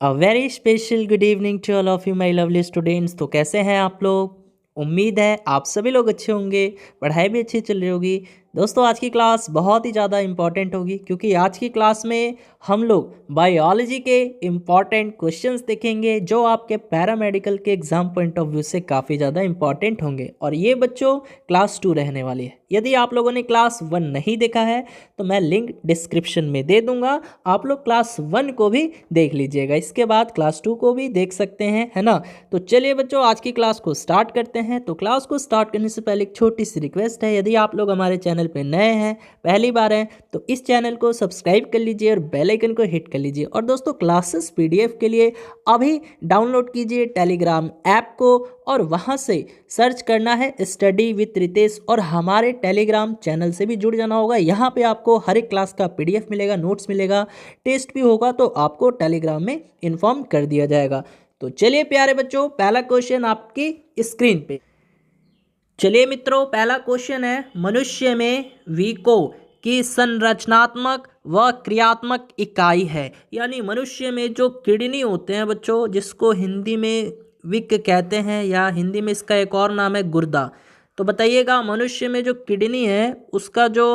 A very special good evening to all of you my lovely students. तो कैसे हैं आप लोग? उम्मीद है आप सभी लोग अच्छे होंगे, पढ़ाई भी अच्छी चल रही होगी। दोस्तों आज की क्लास बहुत ही ज़्यादा इम्पॉर्टेंट होगी क्योंकि आज की क्लास में हम लोग बायोलॉजी के इम्पॉर्टेंट क्वेश्चंस देखेंगे जो आपके पैरामेडिकल के एग्ज़ाम पॉइंट ऑफ व्यू से काफ़ी ज़्यादा इम्पॉर्टेंट होंगे। और ये बच्चों क्लास 2 रहने वाली है। यदि आप लोगों ने क्लास 1 नहीं देखा है तो मैं लिंक डिस्क्रिप्शन में दे दूंगा, आप लोग क्लास 1 को भी देख लीजिएगा, इसके बाद क्लास 2 को भी देख सकते हैं, है ना। तो चलिए बच्चों आज की क्लास को स्टार्ट करते हैं। तो क्लास को स्टार्ट करने से पहले एक छोटी सी रिक्वेस्ट है, यदि आप लोग हमारे चैनल पे नए हैं, पहली बार हैं, तो इस चैनल को सब्सक्राइब कर लीजिए और बेल आइकन को हिट कर लीजिए। और दोस्तों क्लासेस पीडीएफ के लिए अभी डाउनलोड कीजिए टेलीग्राम ऐप को और वहाँ से सर्च करना है स्टडी विथ रितेश और हमारे टेलीग्राम चैनल से भी जुड़ जाना होगा। यहाँ पे आपको हर एक क्लास का पीडीएफ मिलेगा, नोट्स मिलेगा, टेस्ट भी होगा, तो आपको टेलीग्राम में इन्फॉर्म कर दिया जाएगा। तो चलिए प्यारे बच्चों, पहला क्वेश्चन आपकी स्क्रीन पे। चलिए मित्रों, पहला क्वेश्चन है, मनुष्य में विको की संरचनात्मक व क्रियात्मक इकाई है। यानी मनुष्य में जो किडनी होते हैं बच्चों, जिसको हिंदी में विक कहते हैं या हिंदी में इसका एक और नाम है गुर्दा। तो बताइएगा मनुष्य में जो किडनी है उसका जो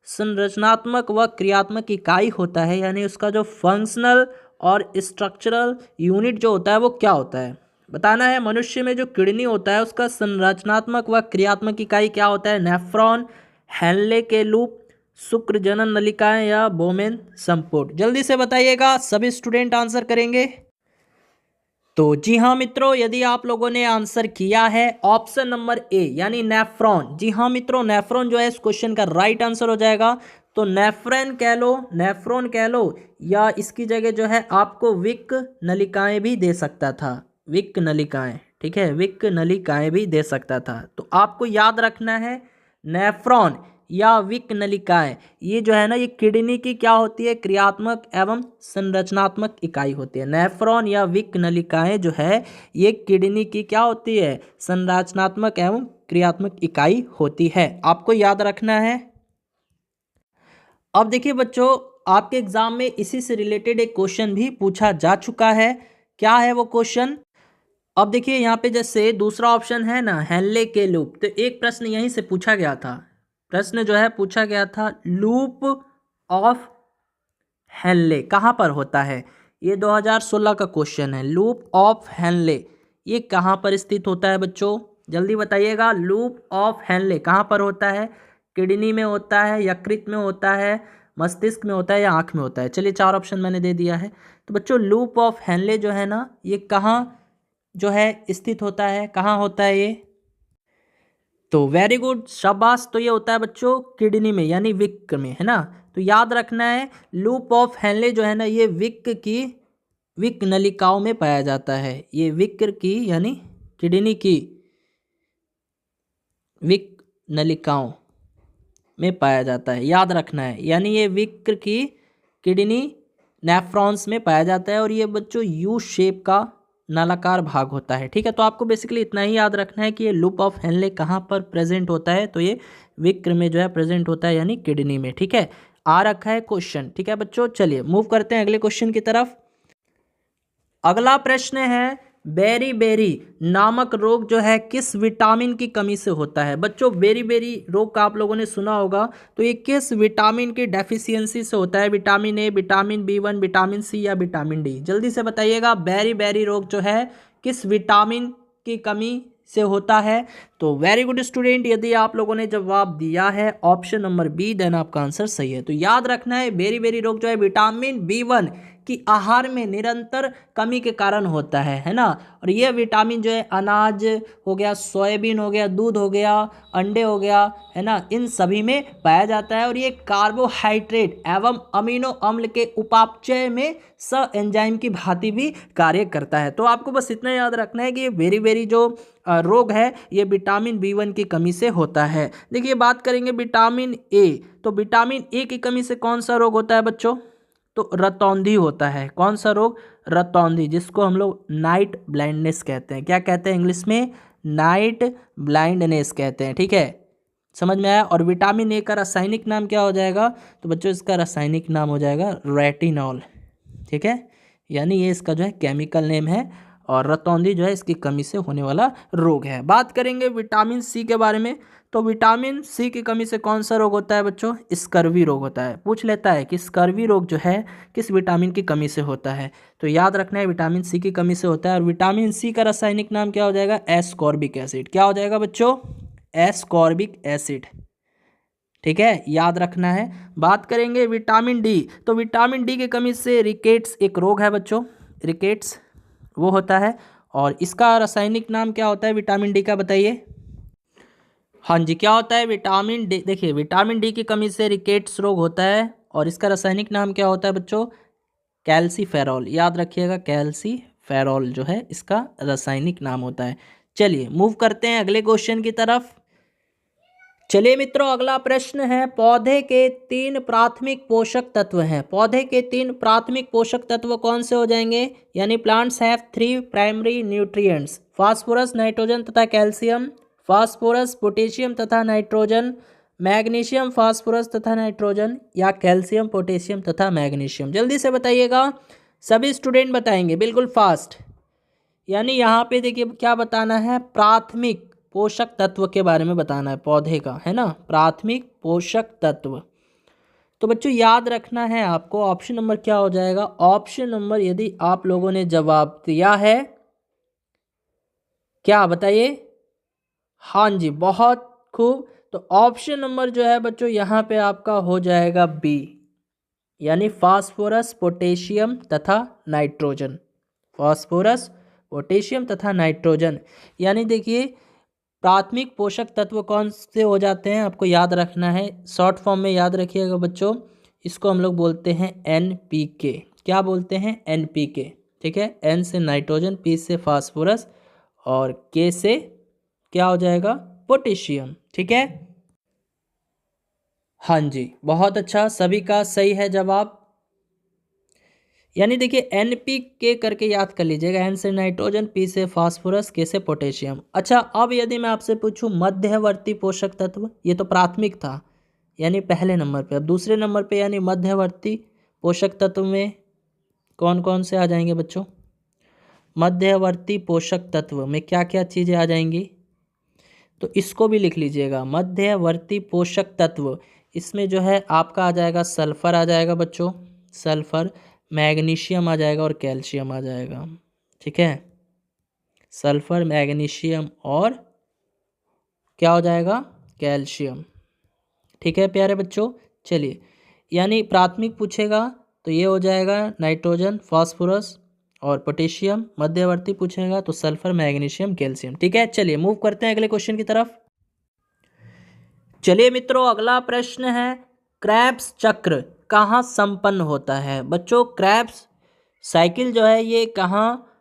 संरचनात्मक व क्रियात्मक इकाई होता है, यानी उसका जो फंक्शनल और स्ट्रक्चरल यूनिट जो होता है वो क्या होता है। बताना है मनुष्य में जो किडनी होता है उसका संरचनात्मक व क्रियात्मक इकाई क्या होता है। नेफ्रॉन, हेनले के लूप, शुक्र जनन नलिकाएं या बोमेन संपुट। जल्दी से बताइएगा, सभी स्टूडेंट आंसर करेंगे। तो जी हाँ मित्रों, यदि आप लोगों ने आंसर किया है ऑप्शन नंबर ए यानी नेफ्रॉन, जी हाँ मित्रों नेफ्रॉन जो है इस क्वेश्चन का राइट आंसर हो जाएगा। तो नेफ्रॉन कह लो, नेफ्रॉन कह लो, या इसकी जगह जो है आपको विक नलिकाएं भी दे सकता था, विक नलिकाएं, ठीक है, विक नलिकाएं भी दे सकता था। तो आपको याद रखना है नेफ्रॉन या विक नलिकाएं, ये जो है ना ये किडनी की क्या होती है, क्रियात्मक एवं संरचनात्मक इकाई होती है। नेफ्रॉन या विक नलिकाएं जो है ये किडनी की क्या होती है, संरचनात्मक एवं क्रियात्मक इकाई होती है, आपको याद रखना है। अब देखिए बच्चों, आपके एग्जाम में इसी से रिलेटेड एक क्वेश्चन भी पूछा जा चुका है। क्या है वो क्वेश्चन? अब देखिए यहाँ पे जैसे दूसरा ऑप्शन है ना हेनले के लूप, तो एक प्रश्न यहीं से पूछा गया था, प्रश्न जो है पूछा गया था लूप ऑफ हेनले कहाँ पर होता है। ये 2016 का क्वेश्चन है, लूप ऑफ हेनले ये कहाँ पर स्थित होता है बच्चों, जल्दी बताइएगा। लूप ऑफ हेनले कहाँ पर होता है? किडनी में होता है, यकृत में होता है, मस्तिष्क में होता है या आँख में होता है? चलिए 4 ऑप्शन मैंने दे दिया है। तो बच्चों लूप ऑफ हेनले जो है ना ये कहाँ जो है स्थित होता है, कहाँ होता है ये? तो वेरी गुड, शाबाश। तो ये होता है बच्चों किडनी में यानी विक में, है ना। तो याद रखना है लूप ऑफ हेनले जो है ना ये विक नलिकाओं में पाया जाता है। ये विक की यानी किडनी की विक नलिकाओं में पाया जाता है, याद रखना है। यानी ये विक की किडनी नेफ्रॉन्स में पाया जाता है और ये बच्चों यू शेप का नलाकार भाग होता है, ठीक है। तो आपको बेसिकली इतना ही याद रखना है कि ये लूप ऑफ हेनले कहाँ पर प्रेजेंट होता है, तो ये विक्र में जो है प्रेजेंट होता है यानी किडनी में, ठीक है। आ रखा है क्वेश्चन, ठीक है बच्चों। चलिए मूव करते हैं अगले क्वेश्चन की तरफ। अगला प्रश्न है, बेरी नामक रोग जो है किस विटामिन की कमी से होता है। बच्चों बेरी रोग का आप लोगों ने सुना होगा, तो ये किस विटामिन की डेफिशिएंसी से होता है? Vitamin A, vitamin B1, vitamin C या विटामिन डी? जल्दी से बताइएगा, बेरी रोग जो है किस विटामिन की कमी से होता है। तो वेरी गुड स्टूडेंट, यदि आप लोगों ने जवाब दिया है ऑप्शन नंबर बी, देन आपका आंसर सही है। तो याद रखना है बेरी रोग जो है विटामिन B1 कि आहार में निरंतर कमी के कारण होता है ना। और यह विटामिन जो है अनाज हो गया, सोयाबीन हो गया, दूध हो गया, अंडे हो गया, है ना, इन सभी में पाया जाता है। और ये कार्बोहाइड्रेट एवं अमीनो अम्ल के उपापचय में एंजाइम की भांति भी कार्य करता है। तो आपको बस इतना याद रखना है कि ये बेरी जो रोग है ये विटामिन B1 की कमी से होता है। देखिए बात करेंगे विटामिन ए, तो विटामिन ए की कमी से कौन सा रोग होता है बच्चों? तो रतौंधी होता है। कौन सा रोग? रतौंधी, जिसको हम लोग नाइट ब्लाइंडनेस कहते हैं। क्या कहते हैं इंग्लिश में? नाइट ब्लाइंडनेस कहते हैं, ठीक है, समझ में आया। और विटामिन ए का रासायनिक नाम क्या हो जाएगा? तो बच्चों इसका रासायनिक नाम हो जाएगा रेटिनॉल, ठीक है। यानी ये इसका जो है केमिकल नेम है, और रतौंधी जो है इसकी कमी से होने वाला रोग है। बात करेंगे विटामिन सी के बारे में, तो विटामिन सी की कमी से कौन सा रोग होता है बच्चों? स्कर्वी रोग होता है। पूछ लेता है कि स्कर्वी रोग जो है किस विटामिन की कमी से होता है, तो याद रखना है विटामिन सी की कमी से होता है। और विटामिन सी का रासायनिक नाम क्या हो जाएगा? Ascorbic acid. क्या हो जाएगा बच्चों? Ascorbic acid. ठीक है, याद रखना है। बात करेंगे विटामिन डी, तो विटामिन डी की कमी से रिकेट्स एक रोग है बच्चों, रिकेट्स वो होता है। और इसका रासायनिक नाम क्या होता है विटामिन डी का, बताइए। हाँ जी, क्या होता है विटामिन डी? देखिए, विटामिन डी की कमी से रिकेट्स रोग होता है, और इसका रासायनिक नाम क्या होता है बच्चों? कैल्सीफेरॉल। याद रखिएगा, कैल्सीफेरॉल जो है इसका रासायनिक नाम होता है। चलिए मूव करते हैं अगले क्वेश्चन की तरफ। चलिए मित्रों, अगला प्रश्न है, पौधे के 3 प्राथमिक पोषक तत्व हैं। पौधे के 3 प्राथमिक पोषक तत्व कौन से हो जाएंगे? यानी plants have 3 primary nutrients, phosphorus, nitrogen तथा कैल्शियम। फास्फोरस, पोटेशियम तथा नाइट्रोजन, मैग्नीशियम, फास्फोरस तथा नाइट्रोजन, या कैल्शियम, पोटेशियम तथा मैग्नीशियम। जल्दी से बताइएगा, सभी स्टूडेंट बताएंगे बिल्कुल फास्ट। यानी यहाँ पे देखिए क्या बताना है, प्राथमिक पोषक तत्व के बारे में बताना है पौधे का, है ना, प्राथमिक पोषक तत्व। तो बच्चों याद रखना है आपको, ऑप्शन नंबर क्या हो जाएगा? ऑप्शन नंबर, यदि आप लोगों ने जवाब दिया है, क्या बताइए? हाँ जी, बहुत खूब। तो ऑप्शन नंबर जो है बच्चों यहाँ पे आपका हो जाएगा बी, यानी फास्फोरस, पोटेशियम तथा नाइट्रोजन। फास्फोरस, पोटेशियम तथा नाइट्रोजन। यानी देखिए प्राथमिक पोषक तत्व कौन से हो जाते हैं, आपको याद रखना है, शॉर्ट फॉर्म में याद रखिएगा बच्चों, इसको हम लोग बोलते हैं NPK। क्या बोलते हैं? NPK। ठीक है, N से नाइट्रोजन, P से फास्फोरस, और K से क्या हो जाएगा? पोटेशियम। ठीक है, हाँ जी, बहुत अच्छा, सभी का सही है जवाब। यानी देखिए NPK करके याद कर लीजिएगा, N से नाइट्रोजन, P से फास्फोरस, K से पोटेशियम। अच्छा, अब यदि मैं आपसे पूछूं मध्यवर्ती पोषक तत्व, ये तो प्राथमिक था यानी पहले नंबर पे, अब दूसरे नंबर पे यानी मध्यवर्ती पोषक तत्व में कौन कौन से आ जाएंगे बच्चों? मध्यवर्ती पोषक तत्व में क्या क्या चीज़ें आ जाएंगी, तो इसको भी लिख लीजिएगा, मध्यवर्ती पोषक तत्व। इसमें जो है आपका आ जाएगा सल्फर, आ जाएगा बच्चों, सल्फर, मैग्नीशियम आ जाएगा, और कैल्शियम आ जाएगा। ठीक है, सल्फर, मैग्नीशियम और क्या हो जाएगा? कैल्शियम। ठीक है प्यारे बच्चों, चलिए, यानी प्राथमिक पूछेगा तो ये हो जाएगा नाइट्रोजन, फास्फोरस और पोटेशियम। मध्यवर्ती पूछेगा तो सल्फर, मैग्नीशियम, कैल्शियम। ठीक है, चलिए मूव करते हैं अगले क्वेश्चन की तरफ। चलिए मित्रों, अगला प्रश्न है, क्रेब्स चक्र कहाँ संपन्न होता है? बच्चों क्रेब्स साइकिल जो है ये कहाँ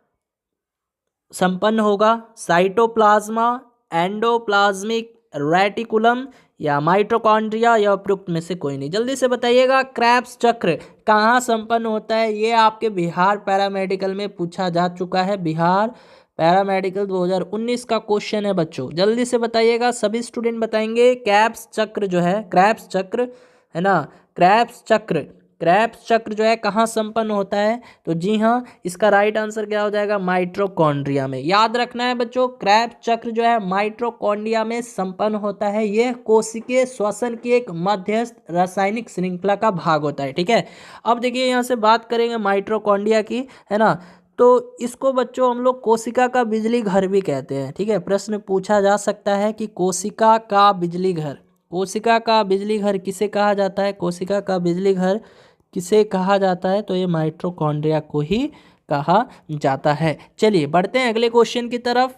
संपन्न होगा? साइटोप्लाज्मा, एंडोप्लाज्मिक रेटिकुलम, या माइटोकॉन्ड्रिया, या उपयुक्त में से कोई नहीं। जल्दी से बताइएगा, क्रेब्स चक्र कहाँ संपन्न होता है? ये आपके बिहार पैरामेडिकल में पूछा जा चुका है, बिहार पैरामेडिकल 2019 का क्वेश्चन है बच्चों। जल्दी से बताइएगा, सभी स्टूडेंट बताएंगे, क्रेब्स चक्र जो है, क्रेब्स चक्र है ना, क्रेब्स चक्र, क्रेब्स चक्र जो है कहाँ संपन्न होता है? तो जी हाँ, इसका राइट आंसर क्या हो जाएगा? माइटोकॉन्ड्रिया में। याद रखना है बच्चों, क्रेब्स चक्र जो है माइटोकॉन्ड्रिया में संपन्न होता है। यह कोशिकीय श्वसन की एक मध्यस्थ रासायनिक श्रृंखला का भाग होता है। ठीक है, अब देखिए यहाँ से बात करेंगे माइटोकॉन्ड्रिया की, है ना, तो इसको बच्चों हम लोग कोशिका का बिजली घर भी कहते हैं। ठीक है, प्रश्न पूछा जा सकता है कि कोशिका का बिजली घर, कोशिका का बिजली घर किसे कहा जाता है? कोशिका का बिजली घर किसे कहा जाता है? तो ये माइटोकॉन्ड्रिया को ही कहा जाता है। चलिए बढ़ते हैं अगले क्वेश्चन की तरफ।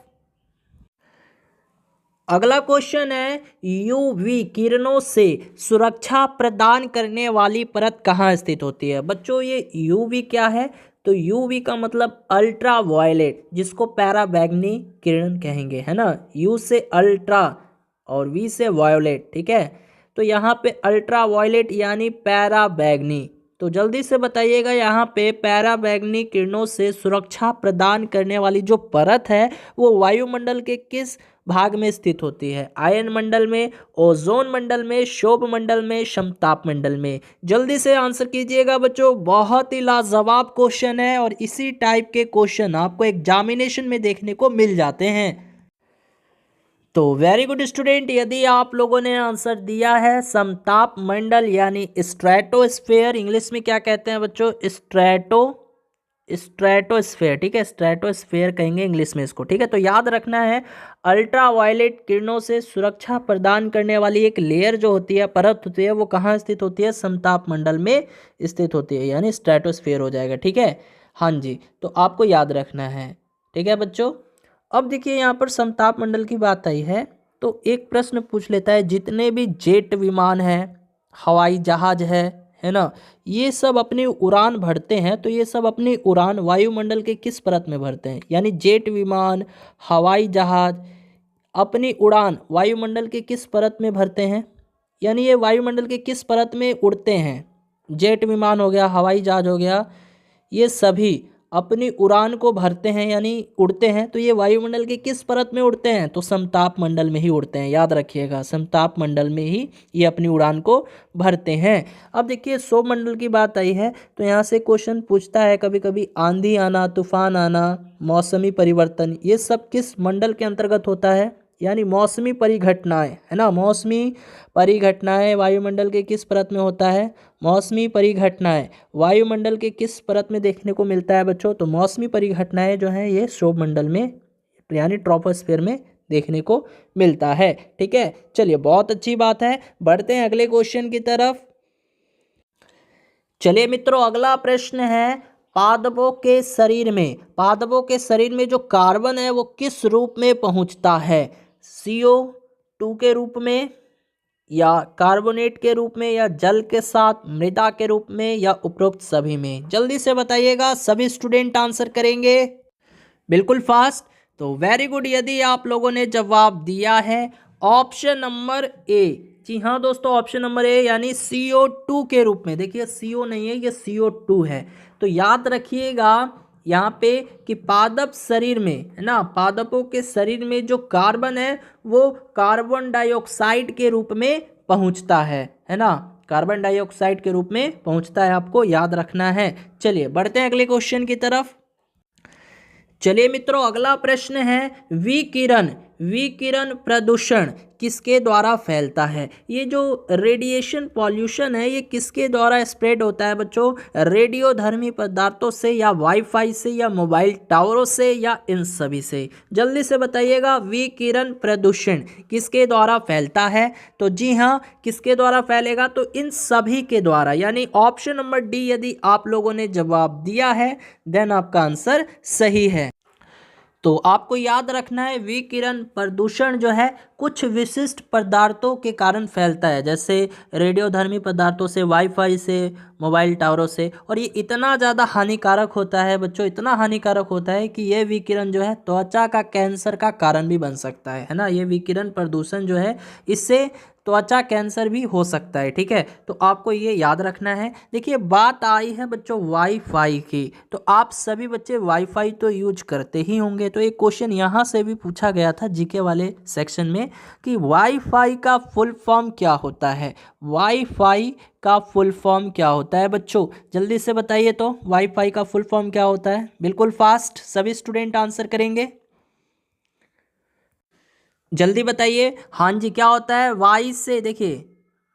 अगला क्वेश्चन है, यूवी किरणों से सुरक्षा प्रदान करने वाली परत कहाँ स्थित होती है? बच्चों ये यूवी क्या है? तो यूवी का मतलब अल्ट्रा वायलेट, जिसको पैराबैंगनी किरण कहेंगे, है ना। यू से अल्ट्रा और वी से वायोलेट। ठीक है, तो यहाँ पे अल्ट्रा वायलेट यानी पैराबैंगनी। तो जल्दी से बताइएगा, यहाँ पे पैराबैंगनी किरणों से सुरक्षा प्रदान करने वाली जो परत है वो वायुमंडल के किस भाग में स्थित होती है? आयन मंडल में, ओजोन मंडल में, शोभ मंडल में, समताप मंडल में? जल्दी से आंसर कीजिएगा बच्चों, बहुत ही लाजवाब क्वेश्चन है और इसी टाइप के क्वेश्चन आपको एग्जामिनेशन में देखने को मिल जाते हैं। तो वेरी गुड स्टूडेंट, यदि आप लोगों ने आंसर दिया है समताप मंडल यानी स्ट्रेटोस्फेयर, इंग्लिश में क्या कहते हैं बच्चों? स्ट्रेटोस्फेयर, ठीक है, स्ट्रेटोस्फेयर कहेंगे इंग्लिश में इसको, ठीक है। तो याद रखना है, अल्ट्रावायलेट किरणों से सुरक्षा प्रदान करने वाली एक लेयर जो होती है, परत होती है, वो कहाँ स्थित होती है? समताप मंडल में स्थित होती है, यानी स्ट्रेटोस्फेयर हो जाएगा, ठीक है। हाँ जी, तो आपको याद रखना है, ठीक है बच्चों। अब देखिए यहाँ पर समताप मंडल की बात आई है तो एक प्रश्न पूछ लेता है, जितने भी जेट विमान हैं, हवाई जहाज है ना, ये सब अपनी उड़ान भरते हैं, तो ये सब अपनी उड़ान वायुमंडल के किस परत में भरते हैं? यानी जेट विमान, हवाई जहाज अपनी उड़ान वायुमंडल के किस परत में भरते हैं? यानी ये वायुमंडल के किस परत में उड़ते हैं? जेट विमान हो गया, हवाई जहाज हो गया, ये सभी अपनी उड़ान को भरते हैं यानी उड़ते हैं, तो ये वायुमंडल के किस परत में उड़ते हैं? तो समताप मंडल में ही उड़ते हैं, याद रखिएगा, समताप मंडल में ही ये अपनी उड़ान को भरते हैं। अब देखिए शोभ मंडल की बात आई है तो यहाँ से क्वेश्चन पूछता है कभी कभी, आंधी आना, तूफान आना, मौसमी परिवर्तन, ये सब किस मंडल के अंतर्गत होता है? यानी मौसमी परिघटनाएं, है ना, मौसमी परिघटनाएं वायुमंडल के किस परत में होता है? मौसमी परिघटनाएं वायुमंडल के किस परत में देखने को मिलता है बच्चों? तो मौसमी परिघटनाएं जो हैं ये शोभ मंडल में यानी ट्रोपोस्फीयर में देखने को मिलता है, ठीक है। चलिए बहुत अच्छी बात है, बढ़ते हैं अगले क्वेश्चन की तरफ। चलिए मित्रों, अगला प्रश्न है, पादपों के शरीर में जो कार्बन है वो किस रूप में पहुंचता है? CO2 के रूप में, या कार्बोनेट के रूप में, या जल के साथ, मृदा के रूप में, या उपरोक्त सभी में? जल्दी से बताइएगा, सभी स्टूडेंट आंसर करेंगे बिल्कुल फास्ट। तो वेरी गुड, यदि आप लोगों ने जवाब दिया है ऑप्शन नंबर ए, जी हाँ दोस्तों, ऑप्शन नंबर ए यानी CO2 के रूप में। देखिए CO नहीं है, ये CO2 है। तो याद रखिएगा यहाँ पे कि पादप शरीर में, है ना, पादपों के शरीर में जो कार्बन है वो कार्बन डाइऑक्साइड के रूप में पहुँचता है ना, कार्बन डाइऑक्साइड के रूप में पहुँचता है, आपको याद रखना है। चलिए बढ़ते हैं अगले क्वेश्चन की तरफ। चलिए मित्रों, अगला प्रश्न है, विकिरण प्रदूषण किसके द्वारा फैलता है? ये जो रेडिएशन पॉल्यूशन है ये किसके द्वारा स्प्रेड होता है बच्चों? रेडियोधर्मी पदार्थों से, या वाईफाई से, या मोबाइल टावरों से, या इन सभी से? जल्दी से बताइएगा, विकिरण प्रदूषण किसके द्वारा फैलता है? तो जी हाँ, किसके द्वारा फैलेगा? तो इन सभी के द्वारा, यानी ऑप्शन नंबर डी यदि आप लोगों ने जवाब दिया है देन आपका आंसर सही है। तो आपको याद रखना है, विकिरण प्रदूषण जो है कुछ विशिष्ट पदार्थों के कारण फैलता है, जैसे रेडियोधर्मी पदार्थों से, वाईफाई से, मोबाइल टावरों से। और ये इतना ज़्यादा हानिकारक होता है बच्चों, इतना हानिकारक होता है कि ये विकिरण जो है त्वचा का कैंसर का कारण भी बन सकता है ना। ये विकिरण प्रदूषण जो है इससे त्वचा कैंसर भी हो सकता है, ठीक है। तो आपको ये याद रखना है। देखिए बात आई है बच्चों वाईफाई की, तो आप सभी बच्चे वाईफाई तो यूज करते ही होंगे। तो एक क्वेश्चन यहाँ से भी पूछा गया था जीके वाले सेक्शन में कि वाईफाई का फुल फॉर्म क्या होता है? वाईफाई का फुल फॉर्म क्या होता है बच्चों? जल्दी से बताइए, तो वाईफाई का फुल फॉर्म क्या होता है? बिल्कुल फास्ट सभी स्टूडेंट आंसर करेंगे, जल्दी बताइए। हाँ जी, क्या होता है? वाई से, देखिए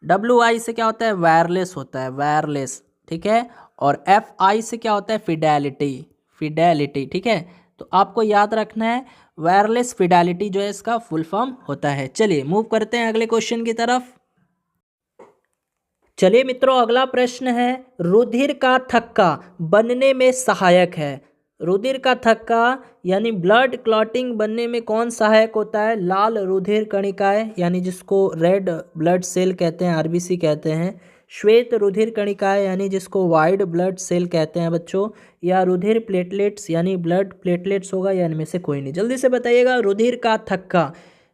WI से क्या होता है? वायरलेस होता है, वायरलेस, ठीक है। और FI से क्या होता है? फिडेलिटी, ठीक है। तो आपको याद रखना है, वायरलेस फिडेलिटी जो है इसका फुल फॉर्म होता है। चलिए मूव करते हैं अगले क्वेश्चन की तरफ। चलिए मित्रों, अगला प्रश्न है, रुधिर का थक्का बनने में सहायक है? रुधिर का थक्का यानी ब्लड क्लॉटिंग बनने में कौन सहायक होता है? लाल रुधिर कणिकाएं, यानी जिसको रेड ब्लड सेल कहते हैं, RBC कहते हैं। श्वेत रुधिर कणिकाएं यानी जिसको वाइट ब्लड सेल कहते हैं बच्चों। या रुधिर प्लेटलेट्स यानी ब्लड प्लेटलेट्स होगा, या इनमें से कोई नहीं? जल्दी से बताइएगा, रुधिर का थक्का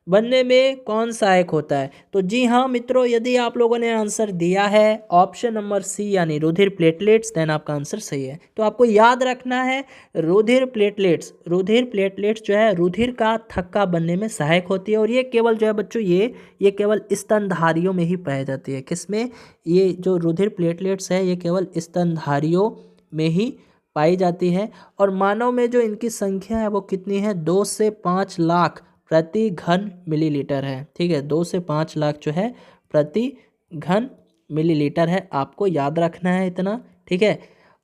बनने में कौन सहायक होता है? तो जी हाँ मित्रों, यदि आप लोगों ने आंसर दिया है ऑप्शन नंबर सी यानी रुधिर प्लेटलेट्स, देन आपका आंसर सही है। तो आपको याद रखना है रुधिर प्लेटलेट्स जो है रुधिर का थक्का बनने में सहायक होती है, और ये केवल जो है बच्चों ये केवल स्तनधारियों में ही पाई जाती है। किसमें? ये जो रुधिर प्लेटलेट्स है ये केवल स्तनधारियों में ही पाई जाती है, और मानव में जो इनकी संख्या है वो कितनी है? 2 से 5 लाख प्रति घन मिलीलीटर है। ठीक है, 2 से 5 लाख जो है प्रति घन मिलीलीटर है, आपको याद रखना है इतना। ठीक है,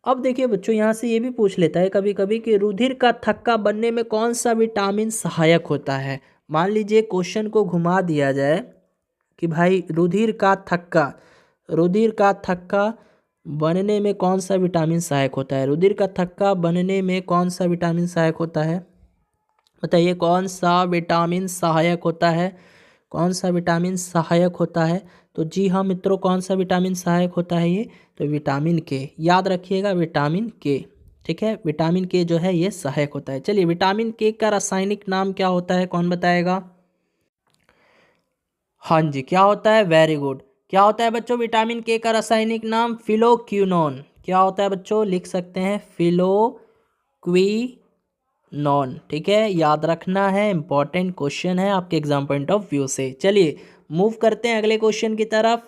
अब देखिए बच्चों, यहाँ से ये भी पूछ लेता है कभी कभी कि रुधिर का थक्का बनने में कौन सा विटामिन सहायक होता है। मान लीजिए क्वेश्चन को घुमा दिया जाए कि भाई रुधिर का थक्का बनने में कौन सा विटामिन सहायक होता है। रुधिर का थक्का बनने में कौन सा विटामिन सहायक होता है? बताइए कौन सा विटामिन सहायक होता है? कौन सा विटामिन सहायक होता है? तो जी हाँ मित्रों, कौन सा विटामिन सहायक होता है ये? तो विटामिन के, याद रखिएगा विटामिन के। ठीक है, विटामिन के जो है ये सहायक होता है। चलिए, विटामिन के का रासायनिक नाम क्या होता है, कौन बताएगा? हाँ जी, क्या होता है? Very good. क्या होता है बच्चों विटामिन के का रासायनिक नाम? फिलोक्विनोन। क्या होता है बच्चों? लिख सकते हैं फिलोक्विनोन। ठीक है, याद रखना है, इंपॉर्टेंट क्वेश्चन है आपके एग्जाम पॉइंट ऑफ व्यू से। चलिए मूव करते हैं अगले क्वेश्चन की तरफ।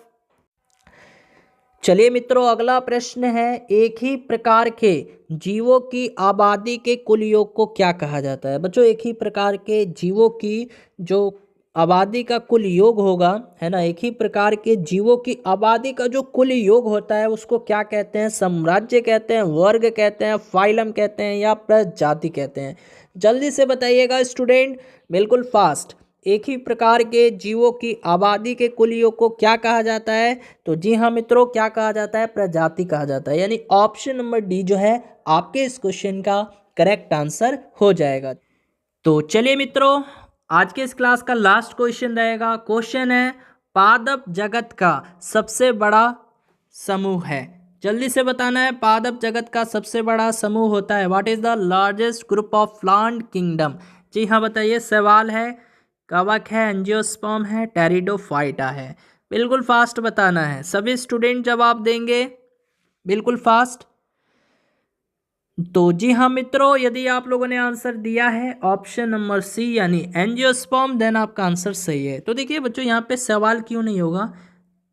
चलिए मित्रों, अगला प्रश्न है, एक ही प्रकार के जीवों की आबादी के कुल योग को क्या कहा जाता है? बच्चों, एक ही प्रकार के जीवों की जो आबादी का कुल योग होगा, है ना, एक ही प्रकार के जीवों की आबादी का जो कुल योग होता है उसको क्या कहते हैं? साम्राज्य कहते हैं, वर्ग कहते हैं, फाइलम कहते हैं, या प्रजाति कहते हैं? जल्दी से बताइएगा स्टूडेंट, बिल्कुल फास्ट। एक ही प्रकार के जीवों की आबादी के कुल योग को क्या कहा जाता है? तो जी हाँ मित्रों, क्या कहा जाता है? प्रजाति कहा जाता है। यानी ऑप्शन नंबर डी जो है आपके इस क्वेश्चन का करेक्ट आंसर हो जाएगा। तो चलिए मित्रों, आज के इस क्लास का लास्ट क्वेश्चन रहेगा। क्वेश्चन है, पादप जगत का सबसे बड़ा समूह है। जल्दी से बताना है, पादप जगत का सबसे बड़ा समूह होता है। What is the largest group of plant kingdom? जी हाँ बताइए। सवाल है, कवक है, एंजियोस्पर्म है, टेरिडोफाइटा है? बिल्कुल फास्ट बताना है, सभी स्टूडेंट जवाब देंगे बिल्कुल फास्ट। तो जी हाँ मित्रों, यदि आप लोगों ने आंसर दिया है ऑप्शन नंबर सी यानी एंजियोस्पर्म, देन आपका आंसर सही है। तो देखिए बच्चों, यहाँ पे सवाल क्यों नहीं होगा?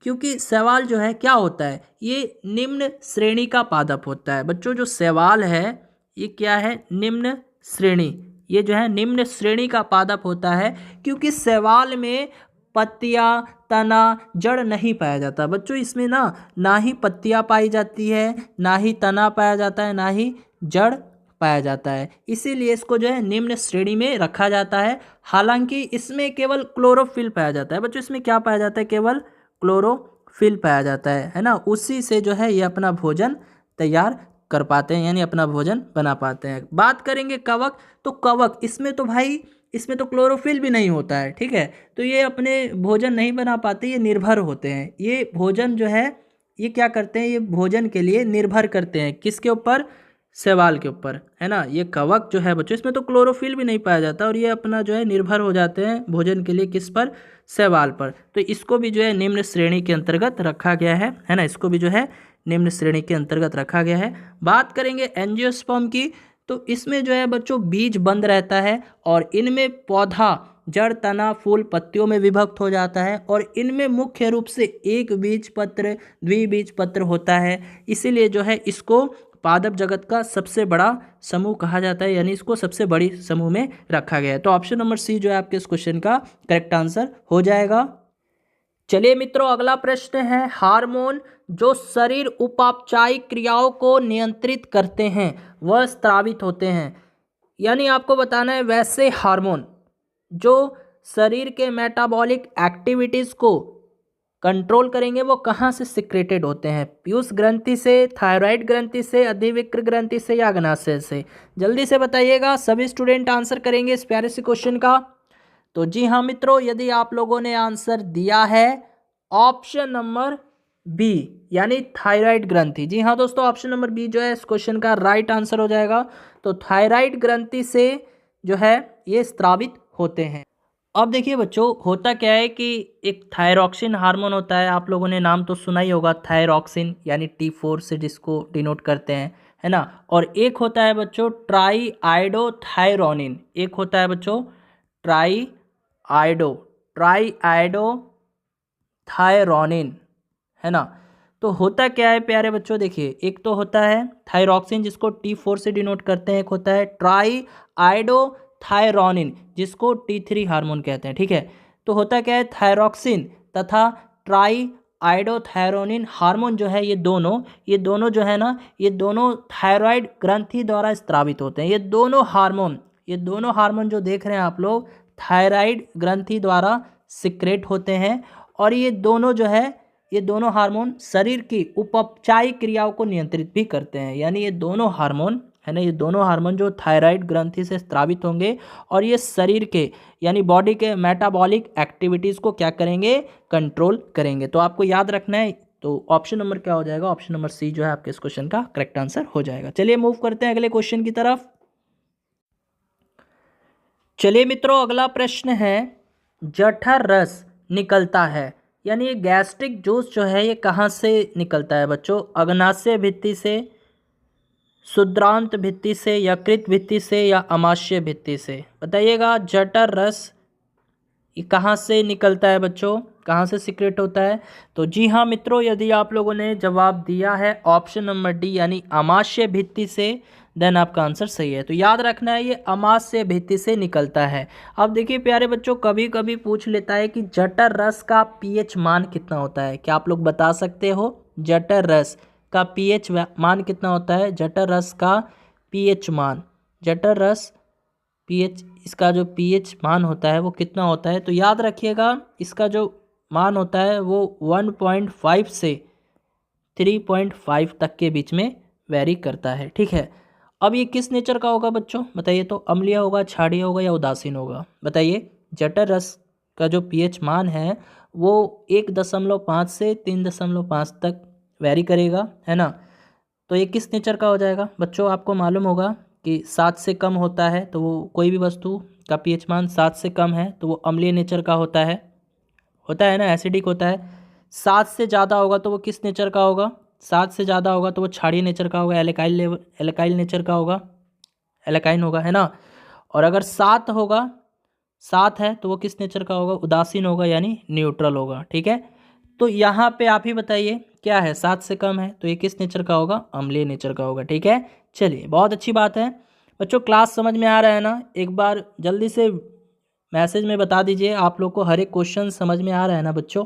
क्योंकि सवाल जो है क्या होता है, ये निम्न श्रेणी का पादप होता है। बच्चों, जो सवाल है ये क्या है? निम्न श्रेणी। ये जो है निम्न श्रेणी का पादप होता है, क्योंकि सवाल में पत्तियां, तना, जड़ नहीं पाया जाता। बच्चों, इसमें ना ही पत्तियां पाई जाती है, ना ही तना पाया जाता है, ना ही जड़ पाया जाता है। इसीलिए इसको जो है निम्न श्रेणी में रखा जाता है। हालांकि इसमें केवल क्लोरोफिल पाया जाता है। बच्चों, इसमें क्या पाया जाता है? केवल क्लोरोफिल पाया जाता है ना। उसी से जो है ये अपना भोजन तैयार कर पाते हैं, यानी अपना भोजन बना पाते हैं। बात करेंगे कवक, तो कवक इसमें तो भाई इसमें तो क्लोरोफिल भी नहीं होता है। ठीक है, तो ये अपने भोजन नहीं बना पाते, ये निर्भर होते हैं। ये भोजन जो है ये क्या करते हैं? ये भोजन के लिए निर्भर करते हैं। किसके ऊपर? शैवाल के ऊपर, है ना। ये कवक जो है बच्चों, इसमें तो क्लोरोफिल भी नहीं पाया जाता, और ये अपना जो है निर्भर हो जाते हैं भोजन के लिए किस पर? शैवाल पर। तो इसको भी जो है निम्न श्रेणी के अंतर्गत रखा गया है ना। इसको भी जो है निम्न श्रेणी के अंतर्गत रखा गया है। बात करेंगे एंजियोस्पर्म की, तो इसमें जो है बच्चों बीज बंद रहता है, और इनमें पौधा जड़, तना, फूल, पत्तियों में विभक्त हो जाता है, और इनमें मुख्य रूप से एक बीज पत्र, द्विबीज पत्र होता है। इसीलिए जो है इसको पादप जगत का सबसे बड़ा समूह कहा जाता है, यानी इसको सबसे बड़ी समूह में रखा गया है। तो ऑप्शन नंबर सी जो है आपके इस क्वेश्चन का करेक्ट आंसर हो जाएगा। चलिए मित्रों, अगला प्रश्न है, हार्मोन जो शरीर उपापचयिक क्रियाओं को नियंत्रित करते हैं वह स्रावित होते हैं। यानी आपको बताना है वैसे हार्मोन जो शरीर के मेटाबॉलिक एक्टिविटीज़ को कंट्रोल करेंगे वो कहाँ से सिक्रेटेड होते हैं? पीयूष ग्रंथि से, थायराइड ग्रंथि से, अधिविक्र ग्रंथि से, या अग्नाशय से? जल्दी से बताइएगा, सभी स्टूडेंट आंसर करेंगे इस प्यारे से क्वेश्चन का। तो जी हाँ मित्रों, यदि आप लोगों ने आंसर दिया है ऑप्शन नंबर बी यानी थायराइड ग्रंथि, जी हाँ दोस्तों, ऑप्शन नंबर बी जो है इस क्वेश्चन का राइट आंसर हो जाएगा। तो थायराइड ग्रंथि से जो है ये स्रावित होते हैं। अब देखिए बच्चों, होता क्या है कि एक थायरॉक्सिन हार्मोन होता है, आप लोगों ने नाम तो सुना ही होगा, थायरॉक्सिन यानी T4 से जिसको डिनोट करते हैं, है ना। और एक होता है बच्चों ट्राई आइडोथायरोनिन, एक होता है बच्चों ट्राई आइडो थायरोनिन, है ना। तो होता क्या है प्यारे बच्चों, देखिए एक तो होता है थायरॉक्सिन जिसको T4 से डिनोट करते हैं, एक होता है ट्राई आइडोथायरोनिन जिसको T3 हार्मोन कहते हैं, ठीक है। तो होता क्या है, थायरॉक्सिन तथा ट्राई आइडोथायरोनिन हार्मोन जो है, ये दोनों जो है ना, ये दोनों थायराइड ग्रंथि द्वारा स्त्रावित होते हैं। ये दोनों हार्मोन जो देख रहे हैं आप लोग, थायराइड ग्रंथि द्वारा सिक्रेट होते हैं। और ये दोनों हार्मोन शरीर की उपचायी क्रियाओं को नियंत्रित भी करते हैं। यानी ये दोनों हार्मोन है ना, ये दोनों हार्मोन जो थायराइड ग्रंथि से स्रावित होंगे और ये शरीर के यानी बॉडी के मेटाबॉलिक एक्टिविटीज़ को क्या करेंगे, कंट्रोल करेंगे। तो आपको याद रखना है, तो ऑप्शन नंबर क्या हो जाएगा, ऑप्शन नंबर सी जो है आपके इस क्वेश्चन का करेक्ट आंसर हो जाएगा। चलिए मूव करते हैं अगले क्वेश्चन की तरफ। चलिए मित्रों, अगला प्रश्न है, जठर रस निकलता है, यानी ये गैस्ट्रिक जूस जो है ये कहाँ से निकलता है बच्चों, अग्नाशय भित्ति से, शुद्रांत भित्ति से, यकृत भित्ति से या अमाशय भित्ति से, बताइएगा। जठर रस ये कहाँ से निकलता है बच्चों, कहाँ से सीक्रेट होता है। तो जी हाँ मित्रों, यदि आप लोगों ने जवाब दिया है ऑप्शन नंबर डी यानी अमाशय भित्ति से, देन आपका आंसर सही है। तो याद रखना है, ये अमाशय भित्ति से निकलता है। अब देखिए प्यारे बच्चों, कभी कभी पूछ लेता है कि जठर रस का पीएच मान कितना होता है, क्या आप लोग बता सकते हो जठर रस का पीएच मान कितना होता है। जठर रस का पीएच मान, जठर रस पीएच, इसका जो पीएच मान होता है वो कितना होता है। तो याद रखिएगा, इसका जो मान होता है वो 1.5 से 3.5 तक के बीच में वेरी करता है, ठीक है। अब ये किस नेचर का होगा बच्चों, बताइए। तो अम्लीय होगा, क्षारीय होगा या उदासीन होगा, बताइए। जठर रस का जो पीएच मान है वो 1.5 से 3.5 तक वेरी करेगा, है ना। तो ये किस नेचर का हो जाएगा बच्चों, आपको मालूम होगा कि 7 से कम होता है तो वो कोई भी वस्तु का पीएच मान 7 से कम है तो वो अम्लीय नेचर का होता है ना, एसिडिक होता है। 7 से ज़्यादा होगा तो वो किस नेचर का होगा, 7 से ज़्यादा होगा तो वो क्षारीय नेचर का होगा, एल्काइल नेचर का होगा, एल्काइन होगा, है ना। और अगर 7 है तो वो किस नेचर का होगा, उदासीन होगा यानी न्यूट्रल होगा, ठीक है। तो यहाँ पे आप ही बताइए क्या है, 7 से कम है तो ये किस नेचर का होगा, अम्लीय नेचर का होगा, ठीक है। चलिए बहुत अच्छी बात है बच्चों, क्लास समझ में आ रहा है ना। एक बार जल्दी से मैसेज में बता दीजिए आप लोग को हर एक क्वेश्चन समझ में आ रहा है ना बच्चों।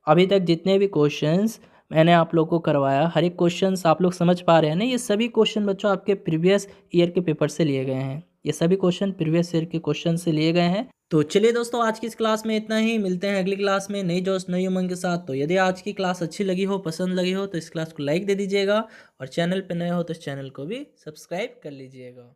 अभी तक जितने भी क्वेश्चंस मैंने आप लोग को करवाया, हर एक क्वेश्चंस आप लोग समझ पा रहे हैं ना। ये सभी क्वेश्चन बच्चों आपके प्रीवियस ईयर के पेपर से लिए गए हैं, ये सभी क्वेश्चन प्रीवियस ईयर के क्वेश्चन से लिए गए हैं। तो चलिए दोस्तों, आज की इस क्लास में इतना ही, मिलते हैं अगली क्लास में नई जोश नई उमंग के साथ। तो यदि आज की क्लास अच्छी लगी हो, पसंद लगी हो, तो इस क्लास को लाइक दे दीजिएगा और चैनल पर नए हो तो इस चैनल को भी सब्सक्राइब कर लीजिएगा।